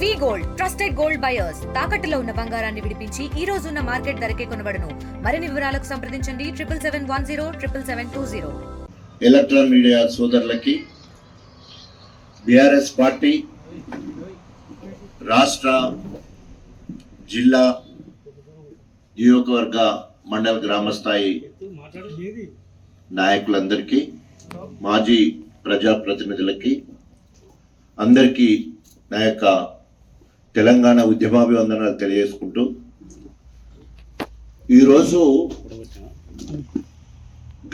వి gold trusted gold buyers తాకట్టులో ఉన్న బంగారాన్ని విడిపించి ఈ రోజు ఉన్న మార్కెట్ ధరకే కొనబడును. మరిన్ని వివరాలకు సంప్రదించండి 77107720. ఎలక్ట్రానిక్ మీడియా సోదరులకి బీఆర్ఎస్ పార్టీ రాష్ట్ర జిల్లా నియోజకవర్గ మండల గ్రామస్థాయి నాయకులందరికీ మాజీ ప్రజాప్రతినిధులకి అందరికీ నా యొక్క తెలంగాణ ఉద్యమాభివందనాలు తెలియజేసుకుంటూ ఈరోజు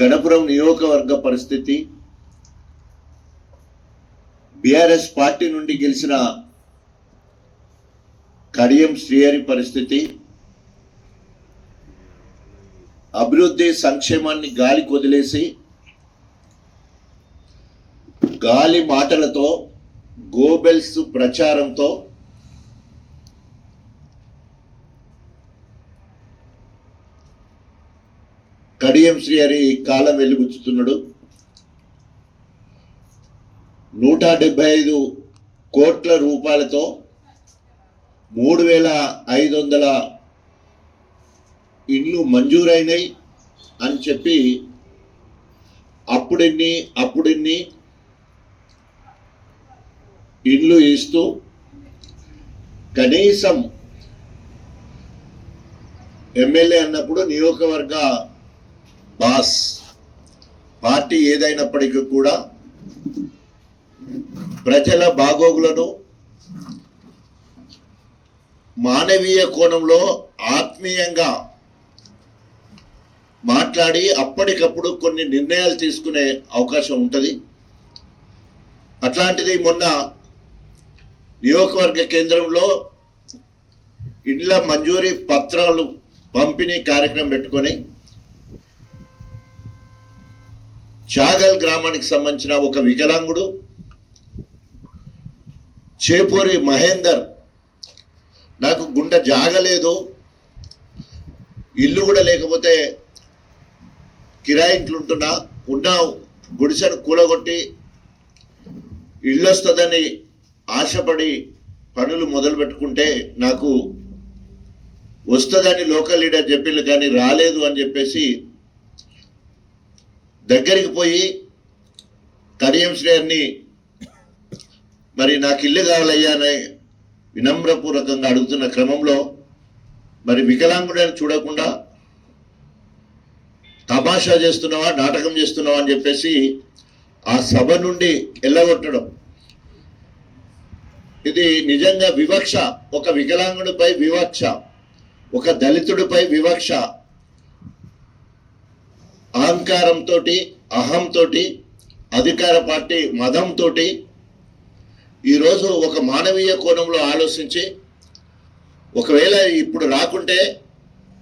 గణపురం నియోజకవర్గ పరిస్థితి, బీఆర్ఎస్ పార్టీ నుండి గెలిచిన కడియం శ్రీహరి పరిస్థితి, అభివృద్ధి సంక్షేమాన్ని గాలికి వదిలేసి గాలి మాటలతో గోబెల్స్ ప్రచారంతో కడియం శ్రీహరి కాలం వెలుగుచ్చుతున్నాడు. 175 కోట్ల రూపాయలతో 3500 ఇళ్ళు మంజూరైనాయి అని చెప్పి అప్పుడిన్ని ఇళ్ళు ఇస్తూ కనీసం ఎమ్మెల్యే అన్నప్పుడు నియోజకవర్గ బాస్ పార్టీ ఏదైనప్పటికీ కూడా ప్రజల బాగోగులను మానవీయ కోణంలో ఆత్మీయంగా మాట్లాడి అప్పటికప్పుడు కొన్ని నిర్ణయాలు తీసుకునే అవకాశం ఉంటుంది. అట్లాంటిది మొన్న నియోజకవర్గ కేంద్రంలో ఇండ్ల మంజూరీ పత్రాలు పంపిణీ కార్యక్రమం పెట్టుకొని చాగల్ గ్రామానికి సంబంధించిన ఒక వికలాంగుడు చేపూరి మహేందర్, నాకు గుండె జాగలేదు, ఇల్లు కూడా లేకపోతే కిరాయి ఇంట్లో ఉంటున్నా, ఉన్న గుడిసెను కూలగొట్టి ఇల్లు వస్తుందని ఆశపడి పనులు మొదలు పెట్టుకుంటే నాకు వస్తుందని లోకల్ లీడర్ చెప్పిండు, కానీ రాలేదు అని చెప్పేసి దగ్గరికి పోయి కడియం శ్రీహరిని మరి నాకు ఇల్లు కావాలయ్యా అని వినమ్రపూర్వకంగా అడుగుతున్న క్రమంలో మరి వికలాంగుడని చూడకుండా తమాషా చేస్తున్నావా, నాటకం చేస్తున్నావా అని చెప్పేసి ఆ సభ నుండి ఎల్లగొట్టడం, ఇది నిజంగా వివక్ష. ఒక వికలాంగుడిపై వివక్ష, ఒక దళితుడిపై వివక్ష, అహంకారంతో, అహంతో, అధికార పార్టీ మదంతో ఈరోజు ఒక మానవీయ కోణంలో ఆలోచించి ఒకవేళ ఇప్పుడు రాకుంటే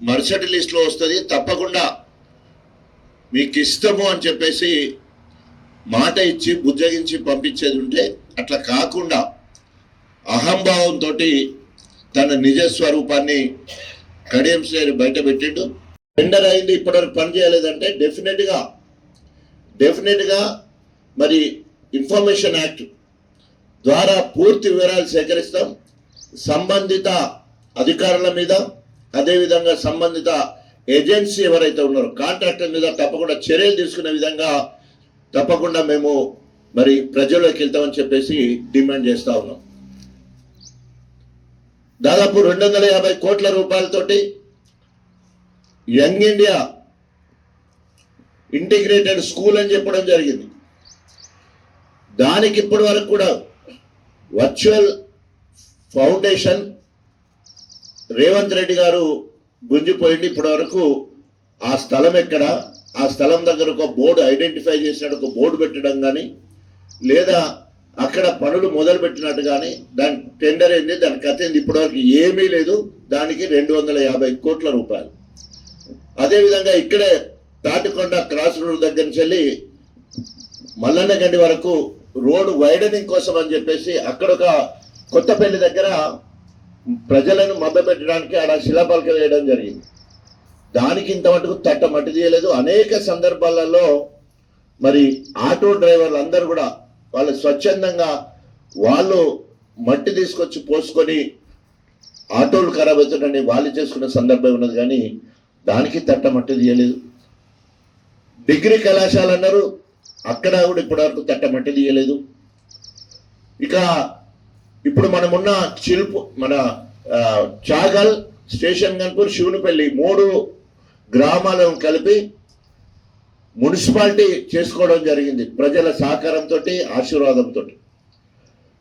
మరుసటి లిస్టులో వస్తుంది, తప్పకుండా మీకు ఇష్టము అని చెప్పేసి మాట ఇచ్చి బుజ్జగించి పంపించేది ఉంటే అట్లా కాకుండా అహంభావంతో తన నిజ స్వరూపాన్ని కడియం శ్రీహరి బయట పెట్టిండు. టెండర్ అయింది, ఇప్పటివరకు పని చేయలేదంటే డెఫినెట్గా మరి ఇన్ఫర్మేషన్ యాక్ట్ ద్వారా పూర్తి వివరాలు సేకరిస్తాం. సంబంధిత అధికారుల మీద, అదేవిధంగా సంబంధిత ఏజెన్సీ ఎవరైతే ఉన్నారో కాంట్రాక్టర్ మీద తప్పకుండా చర్యలు తీసుకునే విధంగా తప్పకుండా మేము మరి ప్రజల్లోకి వెళ్తామని చెప్పేసి డిమాండ్ చేస్తా ఉన్నాం. దాదాపు 250 కోట్ల రూపాయలతోటి యంగ్ ఇండియా ఇంటిగ్రేటెడ్ స్కూల్ అని చెప్పడం జరిగింది. దానికి ఇప్పటి వరకు కూడా వర్చువల్ ఫౌండేషన్ రేవంత్ రెడ్డి గారు గుంజిపోయింది. ఇప్పటి వరకు ఆ స్థలం ఎక్కడ, ఆ స్థలం దగ్గర ఒక బోర్డు ఐడెంటిఫై చేసినట్టు ఒక బోర్డు పెట్టడం కానీ, లేదా అక్కడ పనులు మొదలు పెట్టినట్టు కానీ, దాని టెండర్ ఏంది, దాని కథ ఏంది, ఇప్పటివరకు ఏమీ లేదు. దానికి 250 కోట్ల రూపాయలు. అదేవిధంగా ఇక్కడే తాటికొండ క్రాస్ రోడ్ దగ్గర నుంచి వెళ్ళి మల్లన్నగండి వరకు రోడ్డు వైడనింగ్ కోసం అని చెప్పేసి అక్కడ ఒక కొత్తపల్లి దగ్గర ప్రజలను మభ్యపెట్టడానికి ఆడ శిలాపలక వేయడం జరిగింది. దానికి ఇంతమటుకు మట్టి తీయలేదు. అనేక సందర్భాలలో మరి ఆటో డ్రైవర్లు అందరూ కూడా వాళ్ళు స్వచ్ఛందంగా వాళ్ళు మట్టి తీసుకొచ్చి పోసుకొని ఆటోలు ఖరాబ్ అవుతుందని వాళ్ళు చేసుకున్న సందర్భం ఉన్నది, కానీ దానికి తట్ట మట్టి తీయలేదు. డిగ్రీ కళాశాల అన్నారు, అక్కడ కూడా ఇప్పటివరకు తట్ట మట్టి తీయలేదు. ఇక ఇప్పుడు మనమున్న మన చాగల్, స్టేషన్ గన్పూర్, శివునిపల్లి 3 గ్రామాలను కలిపి మున్సిపాలిటీ చేసుకోవడం జరిగింది ప్రజల సహకారంతో, ఆశీర్వాదంతో.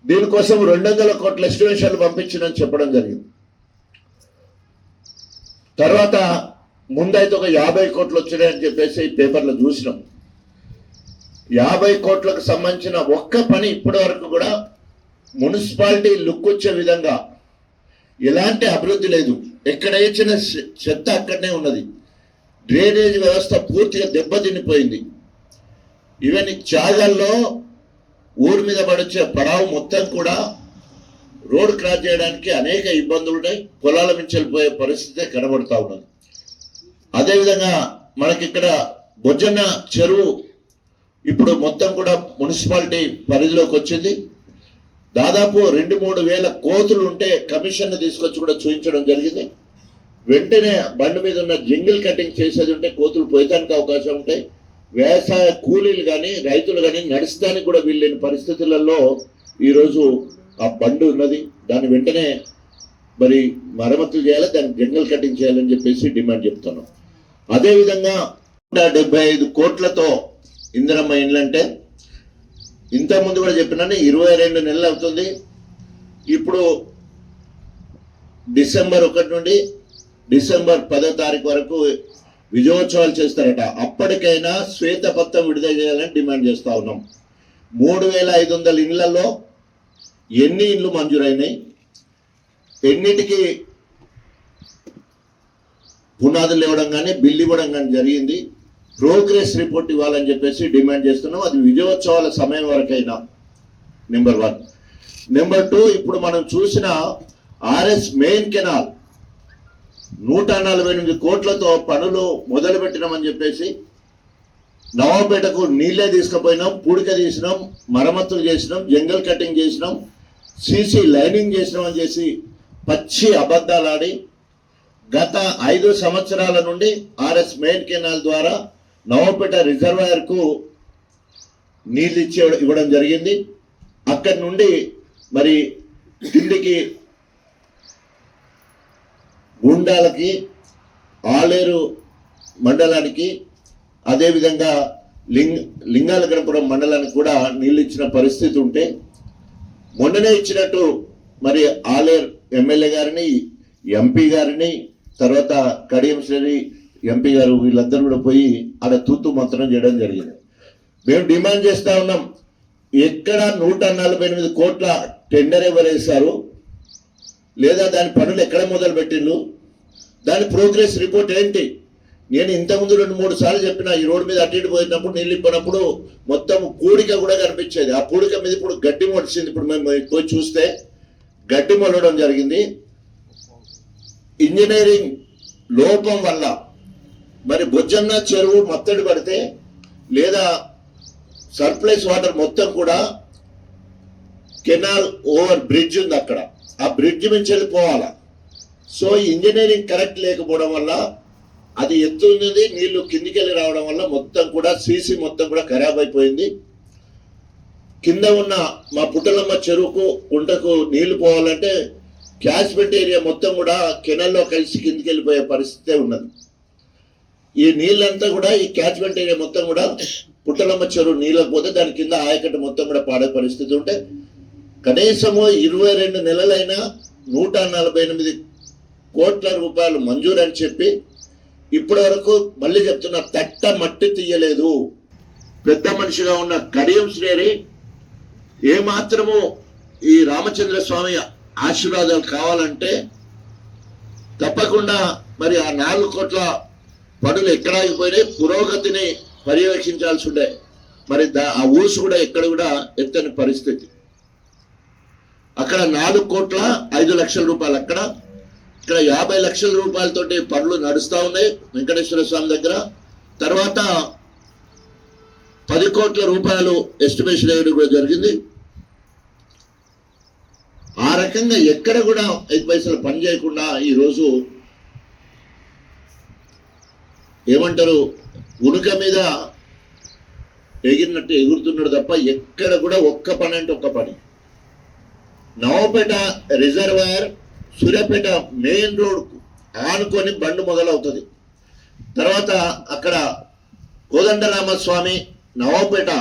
దీనికోసం 200 కోట్ల ఎస్టిమేషన్లు పంపించిందని చెప్పడం జరిగింది. తర్వాత ముందైతే ఒక 50 కోట్లు వచ్చినాయని చెప్పేసి పేపర్లో చూసినాం. 50 కోట్లకు సంబంధించిన ఒక్క పని ఇప్పటి వరకు కూడా మున్సిపాలిటీ లుక్ వచ్చే విధంగా ఎలాంటి అభివృద్ధి లేదు. ఎక్కడ ఇచ్చిన చెత్త అక్కడనే ఉన్నది. డ్రైనేజ్ వ్యవస్థ పూర్తిగా దెబ్బతినిపోయింది. ఈవెన్ చాగల్లో ఊరి మీద పడొచ్చే పడావు మొత్తం కూడా రోడ్ క్రాస్ చేయడానికి అనేక ఇబ్బందులు ఉన్నాయి. పొలాల నుంచి వెళ్ళిపోయే పరిస్థితి కనబడుతూ ఉన్నది. అదేవిధంగా మనకి ఇక్కడ బొజ్జన్న చెరువు ఇప్పుడు మొత్తం కూడా మున్సిపాలిటీ పరిధిలోకి వచ్చింది. దాదాపు 2-3 వేల కోతులు ఉంటే కమిషన్ తీసుకొచ్చి కూడా చూపించడం జరిగింది. వెంటనే బండి మీద ఉన్న జంగిల్ కటింగ్ చేసేది ఉంటే కోతులు పోయటానికి అవకాశం ఉంటాయి. వ్యవసాయ కూలీలు కానీ రైతులు కానీ నడుస్తానికి కూడా వీళ్ళని పరిస్థితులలో ఈరోజు ఆ బండి ఉన్నది. దాన్ని వెంటనే మరి మరమ్మతులు చేయాలి, దాన్ని జంగిల్ కటింగ్ చేయాలని చెప్పేసి డిమాండ్ చెప్తున్నాం. అదేవిధంగా 175 కోట్లతో ఇందిరమ్మ ఇండ్లు అంటే ఇంతకుముందు కూడా చెప్పినాను, 22 నెలలు అవుతుంది. ఇప్పుడు డిసెంబర్ 1 నుండి డిసెంబర్ 10వ తారీఖు వరకు విజయోత్సవాలు చేస్తారట. అప్పటికైనా శ్వేతపత్రం విడుదల చేయాలని డిమాండ్ చేస్తా ఉన్నాం. 3500 ఇండ్లలో ఎన్ని ఇండ్లు మంజూరైనాయి, ఎన్నిటికి పునాదులు ఇవ్వడం కానీ బిల్లు ఇవ్వడం కానీ జరిగింది, ప్రోగ్రెస్ రిపోర్ట్ ఇవ్వాలని చెప్పేసి డిమాండ్ చేస్తున్నాం. అది విజయోత్సవాల సమయం వరకైనా నెంబర్ 1. నెంబర్ 2, ఇప్పుడు మనం చూసిన ఆర్ఎస్ మెయిన్ కెనాల్ 148 కోట్లతో పనులు మొదలు పెట్టినామని చెప్పేసి నవాబేటకు నీళ్ళే తీసుకుపోయినాం, పూడిక తీసినాం, మరమ్మతులు చేసినాం, జంగల్ కటింగ్ చేసినాం, సీసీ లైనింగ్ చేసినాం అని చేసి పచ్చి అబద్ధాలు ఆడి గత 5 సంవత్సరాల నుండి ఆర్ఎస్ మెయిన్ కెనాల్ ద్వారా నవాబేట రిజర్వాయర్కు నీళ్ళు ఇవ్వడం జరిగింది. అక్కడి నుండి మరి కిందికి గుండాలకి, ఆలేరు మండలానికి, అదేవిధంగా లింగాలగనపురం మండలానికి కూడా నీళ్ళు ఇచ్చిన పరిస్థితి ఉంటే, మొన్ననే ఇచ్చినట్టు మరి ఆలేరు ఎమ్మెల్యే గారిని, ఎంపీ గారిని, తర్వాత కడియం శ్రీ ఎంపీ గారు వీళ్ళందరూ కూడా పోయి ఆడ తూతు మంత్రం చేయడం జరిగింది. మేము డిమాండ్ చేస్తా ఉన్నాం, ఎక్కడ 148 కోట్ల టెండర్ ఎవరు వేశారు, లేదా దాని పనులు ఎక్కడ మొదలు పెట్టిండ్రు, దాని ప్రోగ్రెస్ రిపోర్ట్ ఏంటి? నేను ఇంతకుముందు 2-3 సార్లు చెప్పిన, ఈ రోడ్డు మీద అటు ఇటు పోయినప్పుడు నీళ్ళు ఇప్పినప్పుడు మొత్తం పూడిక కూడా కనిపించేది. ఆ పూడిక మీద ఇప్పుడు గడ్డి మొలిచింది. ఇప్పుడు మేము పోయి చూస్తే గడ్డి మొలడం జరిగింది. ఇంజనీరింగ్ లోపం వల్ల మరి బొజ్జన్న చెరువు మత్తడి పడితే, లేదా సర్ప్లైస్ వాటర్ మొత్తం కూడా కెనాల్ ఓవర్ బ్రిడ్జ్ ఉంది, అక్కడ ఆ బ్రిడ్జ్ నుంచి వెళ్ళిపోవాలా. సో ఇంజనీరింగ్ కరెక్ట్ లేకపోవడం వల్ల అది ఎత్తు ఉన్నది, నీళ్లు కిందికి వెళ్ళి రావడం వల్ల మొత్తం కూడా సీసీ మొత్తం కూడా ఖరాబ్ అయిపోయింది. కింద ఉన్న మా పుట్టలమ్మ చెరువుకు కుంటకు నీళ్లు పోవాలంటే క్యాచ్మెంట్ ఏరియా మొత్తం కూడా కెనాల్లో కలిసి కిందికి వెళ్ళిపోయే పరిస్థితే ఉన్నది. ఈ నీళ్ళంతా కూడా ఈ క్యాచ్మెంట్ ఏరియా మొత్తం కూడా పుట్టలమ్మ చెరువు నీళ్ళకు పోతే దాని కింద ఆయకట్టు మొత్తం కూడా పాడే పరిస్థితి ఉంటే, కనీసము 22 నెలలైనా 148 కోట్ల రూపాయలు మంజూరు అని చెప్పి ఇప్పటి వరకు మళ్ళీ చెప్తున్నా, తట్ట మట్టి తీయలేదు. పెద్ద మనిషిగా ఉన్న కడియం శ్రేణి ఏమాత్రము ఈ రామచంద్ర స్వామి ఆశీర్వాదాలు కావాలంటే తప్పకుండా మరి ఆ 4 కోట్ల పనులు ఎక్కడ ఆగిపోయినాయి, పురోగతిని పర్యవేక్షించాల్సి ఉండే. మరి ఆ ఊసు కూడా ఎక్కడ కూడా ఎత్తని పరిస్థితి. అక్కడ 4,05,00,000 రూపాయలు, అక్కడ ఇక్కడ 50 లక్షల రూపాయలతోటి పనులు నడుస్తూ ఉన్నాయి వెంకటేశ్వర స్వామి దగ్గర. తర్వాత 10 కోట్ల రూపాయలు ఎస్టిమేషన్ వేయడం కూడా జరిగింది. ఆ రకంగా ఎక్కడ కూడా 5 పైసలు పని చేయకుండా ఈరోజు ఏమంటారు ఉనుక మీద ఎగిరినట్టు ఎగురుతున్నాడు తప్ప ఎక్కడ కూడా ఒక్క పని అంటే ఒక్క పని. Navapeta reservoir Suryapet main road ఆనుకొని బండు మొదలవుతుంది. తర్వాత అక్కడ కోదండరామస్వామి నవపేట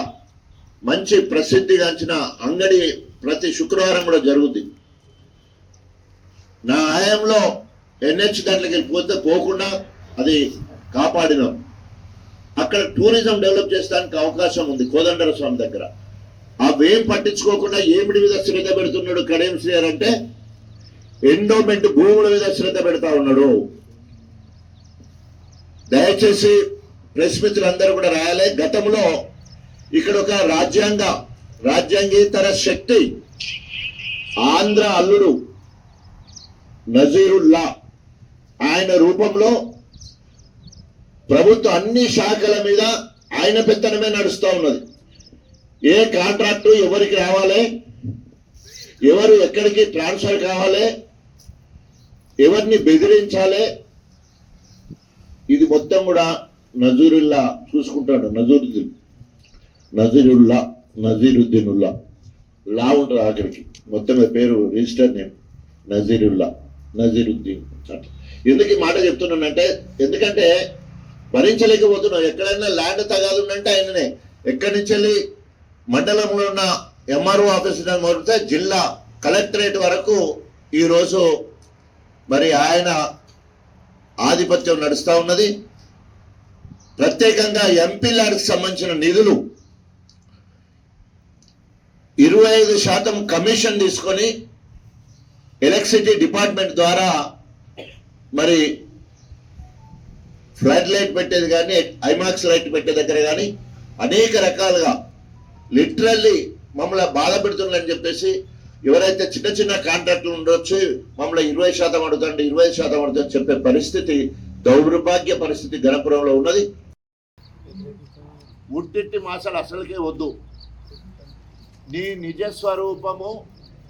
మంచి ప్రసిద్ధిగాంచిన అంగడి ప్రతి శుక్రవారం కూడా జరుగుద్ది. నా ఆయంలో NH దాంట్లోకి పోకుండా అది కాపాడినాం. అక్కడ టూరిజం డెవలప్ చేస్తానికి అవకాశం ఉంది కోదండర స్వామి దగ్గర. అవేం పట్టించుకోకుండా ఏమిడి మీద శ్రద్ధ పెడుతున్నాడు కడియం శ్రీగారు అంటే ఎండోమెంట్ భూముల మీద శ్రద్ధ పెడతా ఉన్నాడు. దయచేసి ప్రెస్ మిత్రులందరూ కూడా రాయాలి. గతంలో ఇక్కడ ఒక రాజ్యాంగేతర శక్తి ఆంధ్ర అల్లుడు నజీరుల్లా ఆయన రూపంలో ప్రభుత్వ అన్ని శాఖల మీద ఆయన పెత్తనమే నడుస్తూ ఉన్నది. ఏ కాంట్రాక్టు ఎవరికి రావాలి, ఎవరు ఎక్కడికి ట్రాన్స్ఫర్ కావాలి, ఎవరిని బెదిరించాలి, ఇది మొత్తం కూడా నజీరుల్లా చూసుకుంటాడు. నజీరుద్దీనుల్లా లా ఉంటుంది ఆఖరికి, మొత్తం పేరు రిజిస్టర్ నేమ్ నజీరుద్దీన్. ఎందుకు ఈ మాట చెప్తున్నానంటే ఎందుకంటే భరించలేకపోతున్నాం. ఎక్కడైనా ల్యాండ్ తగాదు ఉందంటే ఆయననే ఎక్కడి నుంచి వెళ్ళి మండలంలో ఉన్న MRO ఆఫీస్ మొదలుతే జిల్లా కలెక్టరేట్ వరకు ఈరోజు మరి ఆయన ఆధిపత్యం నడుస్తూ ఉన్నది. ప్రత్యేకంగా MP ల్యాడ్కి సంబంధించిన నిధులు 25% కమిషన్ తీసుకొని ఎలక్ట్రిసిటీ డిపార్ట్మెంట్ ద్వారా మరి ఫ్లడ్ లైట్ పెట్టేది కానీ ఐమాక్స్ లైట్ పెట్టే దగ్గర కానీ అనేక రకాలుగా లిటరల్లీ మమ్మల్ని బాధ పెడుతుందని చెప్పేసి ఎవరైతే చిన్న చిన్న కాంట్రాక్టులు ఉండొచ్చు మమ్మల్ని 20% అడుగుతాంటే 25% అడుగుతామని చెప్పే పరిస్థితి, దౌర్భాగ్య పరిస్థితి గణపురంలో ఉన్నది. ఉట్టిట్టి మాసాలు అసలుకే వద్దు. నీ నిజస్వరూపము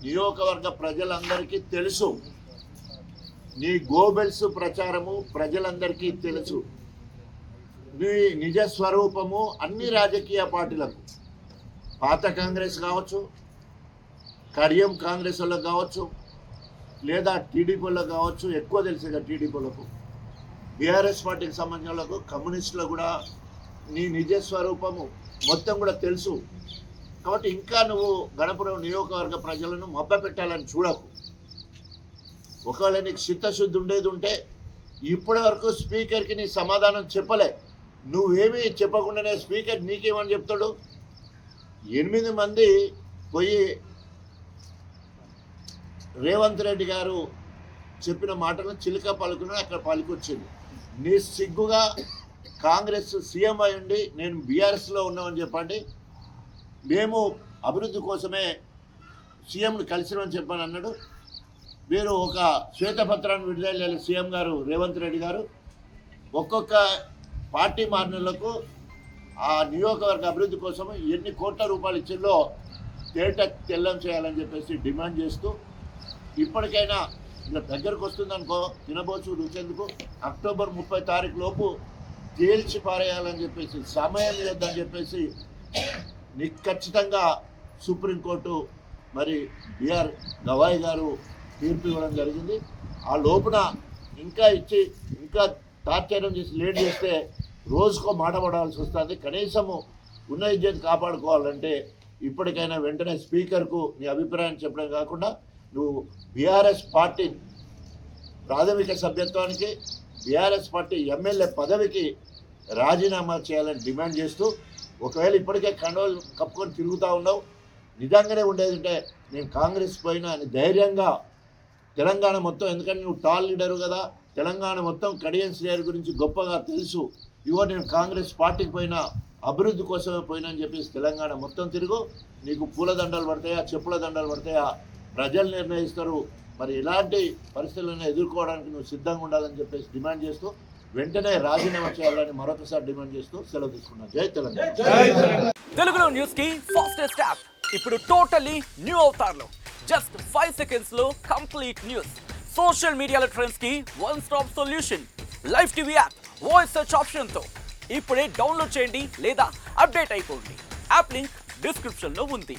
నియోజకవర్గ ప్రజలందరికీ తెలుసు. నీ గోబెల్స్ ప్రచారము ప్రజలందరికీ తెలుసు. నీ నిజస్వరూపము అన్ని రాజకీయ పార్టీలకు, పాత కాంగ్రెస్ కావచ్చు, కడియం కాంగ్రెస్ వాళ్ళకు కావచ్చు, లేదా టీడీపీలకు కావచ్చు, ఎక్కువ తెలుసు కదా టీడీపీలకు, BRS పార్టీకి సంబంధించిన వాళ్ళకు, కమ్యూనిస్టులకు కూడా నీ నిజస్వరూపము మొత్తం కూడా తెలుసు. కాబట్టి ఇంకా నువ్వు గణపురం నియోజకవర్గ ప్రజలను మభ్యపెట్టాలని చూడకు. ఒకవేళ నీకు చిత్తశుద్ధి ఉండేది ఉంటే ఇప్పటి వరకు స్పీకర్కి నీ సమాధానం చెప్పలే. నువ్వేమీ చెప్పకుండానే స్పీకర్ నీకేమని చెప్తాడు? 8 మంది పోయి రేవంత్ రెడ్డి గారు చెప్పిన మాటలను చిలుక పలుకుని అక్కడ పలికొచ్చింది. నీ సిగ్గుగా కాంగ్రెస్ సీఎం అయి ఉండి నేను BRSలో ఉన్నామని చెప్పండి, మేము అభివృద్ధి కోసమే సీఎంని కలిసినామని చెప్పని అన్నాడు. మీరు ఒక శ్వేతపత్రాన్ని విడుదల చేయాలి సీఎం గారు రేవంత్ రెడ్డి గారు. ఒక్కొక్క పార్టీ మారినలకు ఆ నియోజకవర్గ అభివృద్ధి కోసం ఎన్ని కోట్ల రూపాయలు ఇచ్చిందో తెల్లం చేయాలని చెప్పేసి డిమాండ్ చేస్తూ, ఇప్పటికైనా ఇంకా దగ్గరకు వస్తుందనుకో తినబోచు రుచేందుకు అక్టోబర్ 30 తారీఖు లోపు తేల్చి పారేయాలని చెప్పేసి, సమయం లేదని చెప్పేసి నీకు ఖచ్చితంగా సుప్రీంకోర్టు మరి BR గవాయ్ గారు తీర్పు ఇవ్వడం జరిగింది. ఆ లోపున ఇంకా ఇచ్చి ఇంకా తాత్యారం చేసి లేట్ చేస్తే రోజుకో మాట పడాల్సి వస్తుంది. కనీసము ఉన్న ఇజ్జత్ కాపాడుకోవాలంటే ఇప్పటికైనా వెంటనే స్పీకర్కు నీ అభిప్రాయం చెప్పడం కాకుండా నువ్వు BRS పార్టీ ప్రాథమిక సభ్యత్వానికి, BRS పార్టీ ఎమ్మెల్యే పదవికి రాజీనామా చేయాలని డిమాండ్ చేస్తూ, ఒకవేళ ఇప్పటికే కండోలు కప్పుకొని తిరుగుతూ ఉన్నావు, నిజంగానే ఉండేది ఉంటే నేను కాంగ్రెస్ పోయినా అని ధైర్యంగా తెలంగాణ మొత్తం, ఎందుకంటే నువ్వు టాల్ లీడరు కదా, తెలంగాణ మొత్తం కడియం శ్రీగారి గురించి గొప్పగా తెలుసు. ఇవో నేను కాంగ్రెస్ పార్టీకి పోయినా అభివృద్ధి కోసమే పోయినా అని చెప్పేసి తెలంగాణ మొత్తం తిరుగు. నీకు పూల దండలు పడతాయా, చెప్పుల దండలు పడతాయా ప్రజలు నిర్ణయిస్తారు. మరి ఎలాంటి పరిస్థితులను ఎదుర్కోవడానికి నువ్వు సిద్ధంగా ఉండాలని చెప్పేసి డిమాండ్ చేస్తూ వెంటనే రాజీనామా చేయాలని మరొకసారి డిమాండ్ చేస్తూ సెలవు తీసుకున్నాను. జై తెలంగాణ. తెలుగులో న్యూస్ కి ఫాస్టెస్ట్ యాప్ ఇప్పుడు టోటలీ న్యూ అవతార్లో జస్ట్ 5 seconds లో కంప్లీట్ న్యూస్. సోషల్ మీడియాలో ట్రెండ్స్ కి one stop solution. Live TV app voice search option తో ఇప్పుడే డౌన్లోడ్ చేయండి లేదా అప్డేట్ అయిపోండి. యాప్ లింక్ డిస్క్రిప్షన్ లో ఉంది.